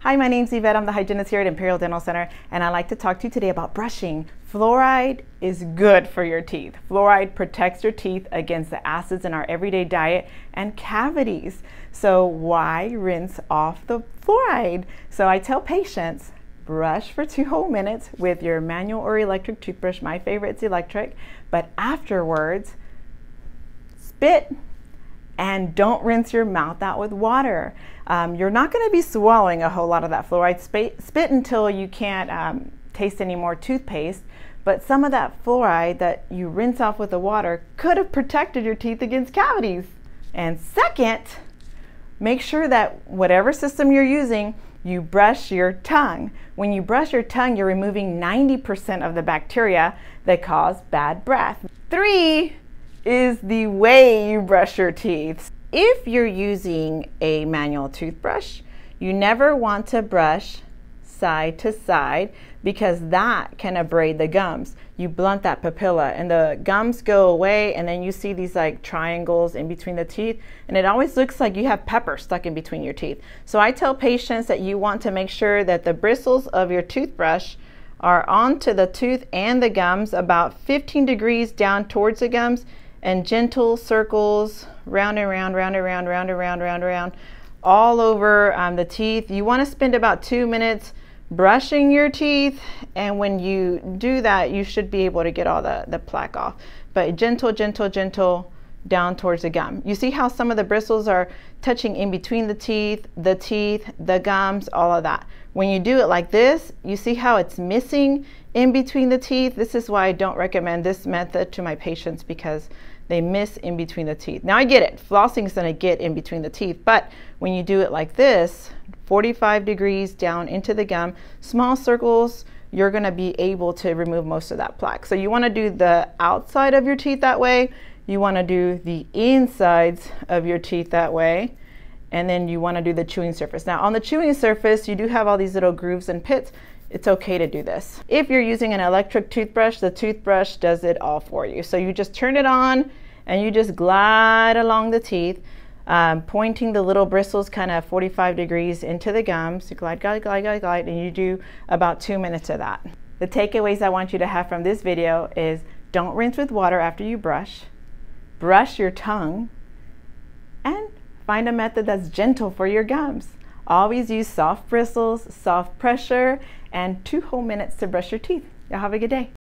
Hi, my name's Evette. I'm the hygienist here at Imperial Dental Center, and I'd like to talk to you today about brushing. Fluoride is good for your teeth. Fluoride protects your teeth against the acids in our everyday diet and cavities. So why rinse off the fluoride? So I tell patients, brush for 2 whole minutes with your manual or electric toothbrush. My favorite is electric, but afterwards, spit and don't rinse your mouth out with water. You're not going to be swallowing a whole lot of that fluoride. Spit until you can't taste any more toothpaste, but some of that fluoride that you rinse off with the water could have protected your teeth against cavities. And second, make sure that whatever system you're using, you brush your tongue. When you brush your tongue, you're removing 90% of the bacteria that cause bad breath. 3 is the way you brush your teeth. If you're using a manual toothbrush, you never want to brush side to side because that can abrade the gums. You blunt that papilla and the gums go away, and then you see these like triangles in between the teeth, and it always looks like you have pepper stuck in between your teeth. So I tell patients that you want to make sure that the bristles of your toothbrush are onto the tooth and the gums about 15 degrees down towards the gums, and gentle circles round and round, round and round, round and round, round and round, all over the teeth. You want to spend about 2 minutes brushing your teeth, and when you do that, you should be able to get all the plaque off. But gentle, gentle, gentle down towards the gum. You see how some of the bristles are touching in between the teeth, the gums, all of that. When you do it like this, you see how it's missing in between the teeth. This is why I don't recommend this method to my patients, because they miss in between the teeth. Now I get it, flossing is going to get in between the teeth, but when you do it like this, 45 degrees down into the gum, small circles, you're going to be able to remove most of that plaque. So you want to do the outside of your teeth that way, you want to do the insides of your teeth that way, and then you want to do the chewing surface. Now on the chewing surface, you do have all these little grooves and pits. It's okay to do this. If you're using an electric toothbrush, the toothbrush does it all for you. So you just turn it on and you just glide along the teeth, pointing the little bristles kind of 45 degrees into the gums. You glide, glide, glide, glide, glide, and you do about 2 minutes of that. The takeaways I want you to have from this video is don't rinse with water after you brush your tongue, and find a method that's gentle for your gums. Always use soft bristles, soft pressure, and 2 whole minutes to brush your teeth. Y'all have a good day.